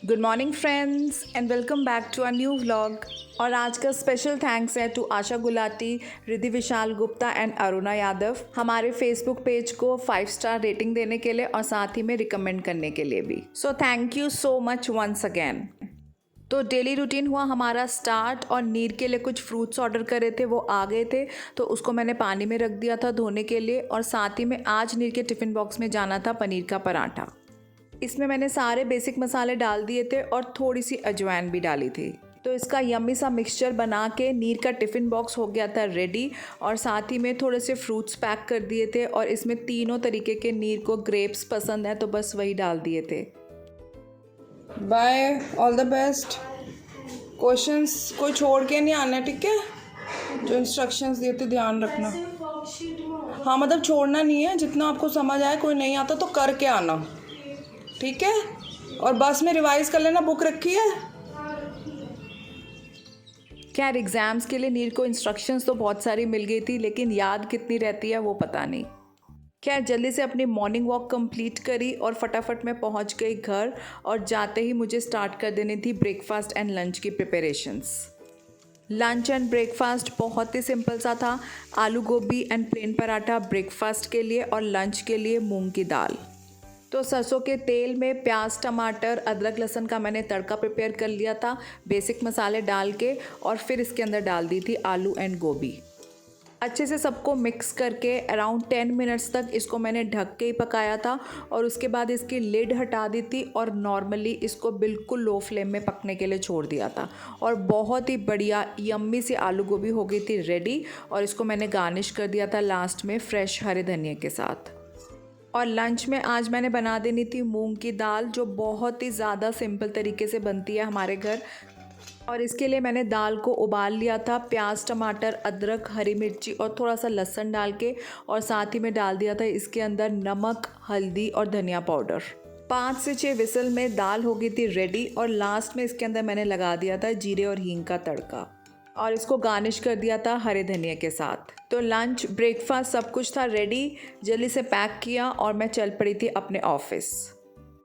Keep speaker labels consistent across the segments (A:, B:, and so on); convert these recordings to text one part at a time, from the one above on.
A: Good morning friends and welcome back to a new vlog. और आज का special thanks है टू आशा गुलाटी, रिद्धि विशाल गुप्ता एंड अरुणा यादव हमारे फेसबुक पेज को 5 स्टार रेटिंग देने के लिए और साथ ही में रिकमेंड करने के लिए भी। So thank you so much once again. तो डेली रूटीन हुआ हमारा स्टार्ट और नीर के लिए कुछ फ्रूट्स ऑर्डर करे थे, वो आ गए थे तो उसको मैंने पानी में रख दिया था धोने के लिए। और साथ ही में आज नीर के टिफ़िन बॉक्स में जाना था पनीर का पराठा। इसमें मैंने सारे बेसिक मसाले डाल दिए थे और थोड़ी सी अजवाइन भी डाली थी। तो इसका यम्मी सा मिक्सचर बना के नीर का टिफ़िन बॉक्स हो गया था रेडी। और साथ ही में थोड़े से फ्रूट्स पैक कर दिए थे और इसमें तीनों तरीके के, नीर को ग्रेप्स पसंद है तो बस वही डाल दिए थे।
B: Bye, all the best. Questions कोई छोड़ के नहीं आना, ठीक है? जो इंस्ट्रक्शंस दिए थे ध्यान रखना। हाँ, मतलब छोड़ना नहीं है, जितना आपको समझ आए। कोई नहीं आता तो करके आना, ठीक है? और बस में रिवाइज कर लेना, बुक रखी है।
A: खैर एग्ज़ाम्स के लिए नीर को इंस्ट्रक्शंस तो बहुत सारी मिल गई थी, लेकिन याद कितनी रहती है वो पता नहीं। खैर जल्दी से अपनी मॉर्निंग वॉक कंप्लीट करी और फटाफट मैं पहुंच गई घर। और जाते ही मुझे स्टार्ट कर देनी थी ब्रेकफास्ट एंड लंच की प्रिपरेशंस। लंच एंड ब्रेकफास्ट बहुत ही सिंपल सा था। आलू गोभी एंड प्लेन पराठा ब्रेकफास्ट के लिए और लंच के लिए मूंग की दाल। तो सरसों के तेल में प्याज, टमाटर, अदरक, लहसुन का मैंने तड़का प्रिपेयर कर लिया था बेसिक मसाले डाल के। और फिर इसके अंदर डाल दी थी आलू एंड गोभी। अच्छे से सबको मिक्स करके अराउंड 10 मिनट्स तक इसको मैंने ढक के ही पकाया था। और उसके बाद इसकी लिड हटा दी थी और नॉर्मली इसको बिल्कुल लो फ्लेम में पकने के लिए छोड़ दिया था। और बहुत ही बढ़िया यम्मी सी आलू गोभी हो गई थी रेडी। और इसको मैंने गार्निश कर दिया था लास्ट में फ्रेश हरे धनिया के साथ। और लंच में आज मैंने बना देनी थी मूंग की दाल, जो बहुत ही ज़्यादा सिंपल तरीके से बनती है हमारे घर। और इसके लिए मैंने दाल को उबाल लिया था प्याज, टमाटर, अदरक, हरी मिर्ची और थोड़ा सा लहसुन डाल के। और साथ ही में डाल दिया था इसके अंदर नमक, हल्दी और धनिया पाउडर। 5 से 6 विसल में दाल हो गई थी रेडी। और लास्ट में इसके अंदर मैंने लगा दिया था जीरे और हींग का तड़का। और इसको गार्निश कर दिया था हरे धनिया के साथ। तो लंच, ब्रेकफास्ट सब कुछ था रेडी। जल्दी से पैक किया और मैं चल पड़ी थी अपने ऑफिस।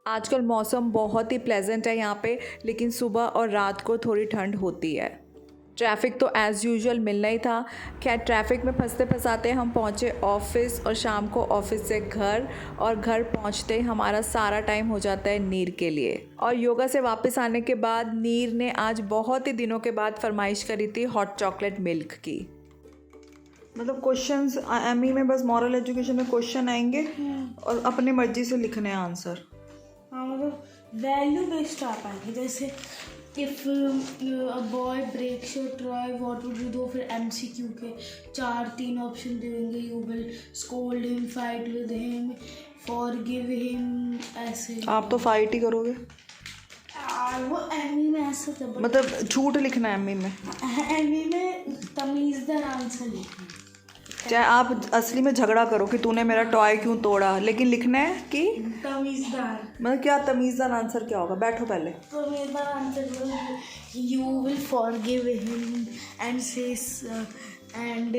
A: आजकल मौसम बहुत ही प्लेजेंट है यहाँ पे, लेकिन सुबह और रात को थोड़ी ठंड होती है। ट्रैफिक तो एज़ यूजुअल मिलना ही था। खैर ट्रैफिक में फंसते फंसाते हम पहुँचे ऑफिस और शाम को ऑफिस से घर। और घर पहुँचते ही हमारा सारा टाइम हो जाता है नीर के लिए। और योगा से वापस आने के बाद नीर ने आज बहुत ही दिनों के बाद फरमाइश करी थी हॉट चॉकलेट मिल्क की।
B: मतलब क्वेश्चंस एमई में बस मॉरल एजुकेशन में क्वेश्चन आएंगे और अपनी मर्जी से लिखने हैं आंसर।
C: हाँ, मतलब वैल्यू बेस्ड आ पाएंगे। जैसे if a boy breaks your toy what would you do, फिर एमसीक्यू के 3 ऑप्शन देंगे। You will scold him, fight with him, forgive him, ऐसे।
B: आप तो फाइट ही करोगे।
C: वो एमी में ऐसा था,
B: मतलब झूठ लिखना है एमई में।
C: एमी में तमीज़दार आंसर लिखना।
B: चाहे आप असली में झगड़ा करो कि तूने मेरा टॉय क्यों तोड़ा, लेकिन लिखना है कि
C: तमीज़दार।
B: मतलब क्या तमीज़दार आंसर क्या होगा? बैठो पहले।
C: तमीज़दार answer you will forgive him and सेस एंड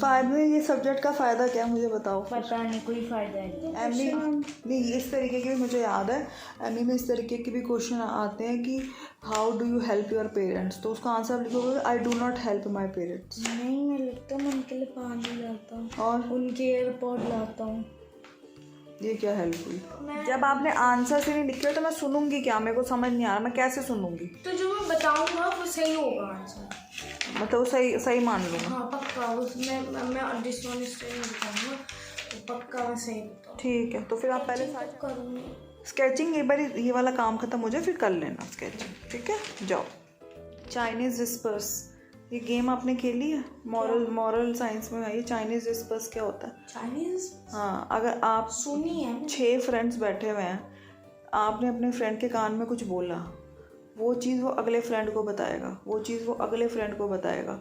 B: फायदे, ये सब्जेक्ट का फ़ायदा क्या है मुझे बताओ।
C: पता नहीं, कोई फ़ायदा नहीं।
B: एमई नहीं, इस तरीके के भी मुझे याद है। एमई में इस तरीके के भी क्वेश्चन आते हैं कि how do you help your parents, तो उसका आंसर लिखोगे I do not help my parents.
C: नहीं, मैं लिखता हूँ, उनके लिए पानी लाता हूँ
B: और
C: उनके एयरपोर्ट लाता हूँ।
B: ये क्या हेल्प हुई? जब आपने आंसर से नहीं लिखे तो मैं सुनूंगी क्या? मेरे को समझ नहीं आ रहा, मैं कैसे सुनूंगी?
C: तो जो मैं बताऊँगा वो सही होगा आंसर।
B: मतलब वो सही सही मान लूँगा।
C: हाँ पक्का, उसमें मैं डिसऑनेस्ट नहीं बताऊँगा, तो पक्का मैं सही बताऊँ।
B: ठीक है, तो फिर आप पहले
C: करूँगी
B: स्केचिंग, एक बार ये वाला काम खत्म हो जाए फिर कर लेना स्केचिंग, ठीक है? जाओ। चाइनीज़ विस्पर्स, ये गेम आपने खेली है? मॉरल साइंस में है ये। चाइनीज़ विस्पर्स क्या होता है?
C: चाइनीज़,
B: हाँ, अगर आप
C: सुनी है।
B: 6 फ्रेंड्स बैठे हुए हैं, आपने अपने फ्रेंड के कान में कुछ बोला, वो चीज़ वो अगले फ्रेंड को बताएगा, वो चीज़ वो अगले फ्रेंड को बताएगा।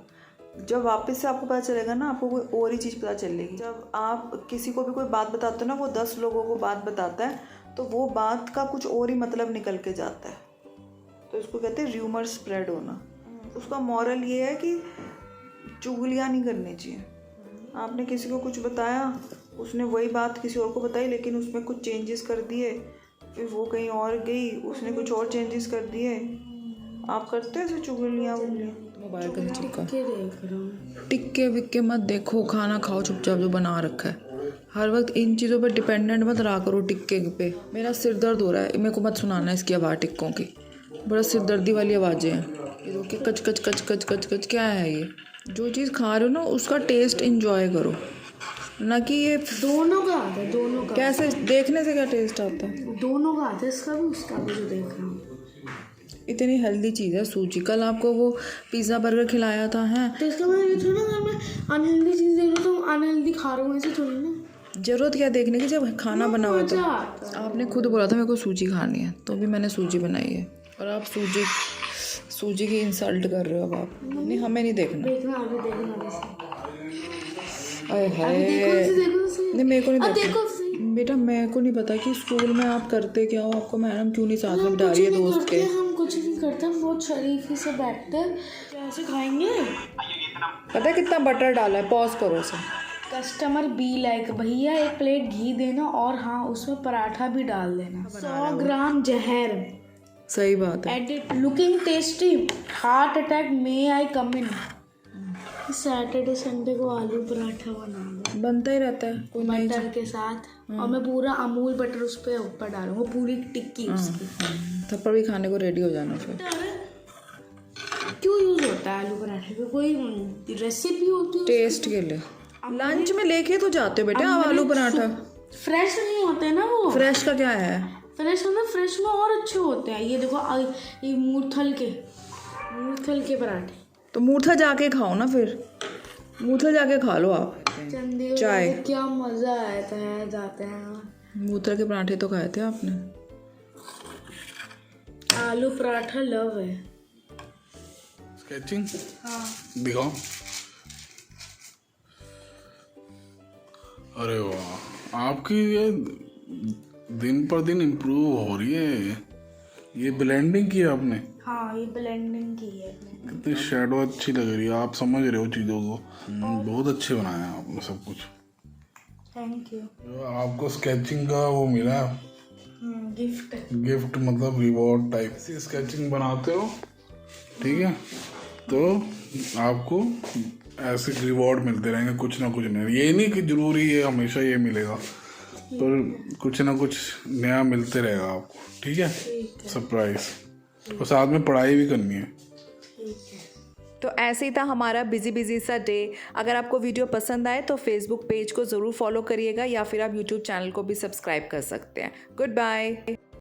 B: जब वापस से आपको पता चलेगा ना, आपको कोई और ही चीज़ पता चलेगी। जब आप किसी को भी कोई बात बताते हो ना, वो 10 लोगों को बात बताता है, तो वो बात का कुछ और ही मतलब निकल के जाता है। तो इसको कहते हैं र्यूमर स्प्रेड होना। उसका मॉरल ये है कि चुगलियाँ नहीं करनी चाहिए। आपने किसी को कुछ बताया, उसने वही बात किसी और को बताई, लेकिन उसमें कुछ चेंजेस कर दिए, फिर वो कहीं और गई, उसने कुछ और चेंजेस कर दिए। आप करते हो ऐसे चुगलियाँ वुगलियाँ?
A: मोबाइल का चिपका
C: के देख रहा हूँ।
A: टिक्के विक्के मत देखो, खाना खाओ चुपचाप जो बना रखा है। हर वक्त इन चीज़ों पर डिपेंडेंट मत रहा करो टिक्के पे। मेरा सिर दर्द हो रहा है, मेरे को मत सुनाना इसकी आवाज़ टिक्कों की, बड़ा सिरदर्दी वाली आवाज़ें हैं ये। रोके कच कच कच कच कच कच, क्या है ये? जो चीज़ खा रहे हो ना उसका टेस्ट इंजॉय करो, ना कि ये
C: दोनों का आता है, दोनों का।
A: कैसे देखने से क्या टेस्ट आता है।
C: दोनों का आता है, इसका भी उसका भी, जो देख रहा हूँ।
A: इतनी हेल्दी चीज़ है सूजी। कल आपको वो पिज़्ज़ा बर्गर खिलाया था हैं,
C: तो इसका मतलब ये थोड़ा ना मैं अनहेल्दी चीज़ देख रहा हूँ तो अनहेल्दी खा रहा हूँ, ऐसे थोड़ी ना।
A: ज़रूरत क्या देखने की जब खाना बना हुआ
C: मजा
A: था।
C: आता है।
A: आपने खुद बोला था मेरे को सूजी खानी है, तो भी मैंने सूजी बनाई है, और आप सूजी की इंसल्ट कर रहे हो अब आप। नहीं, हमें नहीं देखना।
C: देखना अभी, देखना
A: अरे हाय,
C: देखो से।
A: नहीं मेरे को नहीं
C: अब
A: देखना
C: देखो से।
A: बेटा। मेरे को नहीं पता कि स्कूल में आप करते क्या हो, आपको मैडम क्यों नहीं साथ में बिठा रही है दोस्त के।
C: हम कुछ नहीं करते, हम बहुत शरीफी से बैठते हैं। कैसे खाएंगे?
A: पता है कितना बटर डाला है? पॉज करो उसे।
C: कस्टमर बी लाइक, भैया 1 प्लेट घी देना और हाँ उसमें पराठा भी डाल देना। 100 ग्राम जहर।
A: सही बात है।
C: Edit looking tasty, heart attack, may I come in. Saturday Sunday को आलू पराठा बना दो
A: बनता ही रहता है कोई नहीं।
C: बटर के साथ, और मैं पूरा अमूल बटर उस पर ऊपर डालूंगा, पूरी टिक्की उसकी।
A: थप्पड़ भी खाने को रेडी हो जाना फिर।
C: क्यों यूज होता है आलू पराठे पे? कोई रेसिपी होती है?
A: टेस्ट के लिए। लंच में लेके तो जाते हो बेटा आप आलू पराठा।
C: फ्रेश नहीं होते ना वो।
A: फ्रेश का क्या है?
C: फ्रेश होना, फ्रेश में और अच्छे होते हैं। ये देखो ये मूर्थल के पराठे।
A: तो मूर्था जाके खाओ ना फिर, मूर्था जाके खा लो आप।
C: चंडीगढ़
A: चाय।
C: में क्या मजा आता है, जाते हैं।
A: मूर्था के पराठे तो खाए थे आपने।
C: आलू पराठा लव है।
D: स्केचिंग
C: हाँ
D: दिखाओ। अरे वाह, आपकी ये दिन पर दिन इम्प्रूव हो रही है। ये ब्लेंडिंग की है आपने?
C: हाँ, ये ब्लेंडिंग की है मैंने।
D: कितनी शेडो अच्छी लग रही है, आप समझ रहे हो चीज़ों को। बहुत अच्छे बनाया है आपने सब कुछ।
C: Thank you.
D: जो आपको स्केचिंग का वो मिला है, गिफ्ट मतलब रिवॉर्ड टाइप। ऐसी स्केचिंग बनाते हो, ठीक है, तो आपको ऐसे रिवॉर्ड मिलते रहेंगे कुछ ना कुछ नया। ये नहीं कि जरूरी है हमेशा ये मिलेगा, पर कुछ ना कुछ नया मिलते रहेगा आपको, ठीक है। सरप्राइज, और साथ में पढ़ाई भी करनी है।
A: तो ऐसे ही था हमारा बिजी सा डे। अगर आपको वीडियो पसंद आए तो फेसबुक पेज को ज़रूर फॉलो करिएगा, या फिर आप यूट्यूब चैनल को भी सब्सक्राइब कर सकते हैं। Good bye.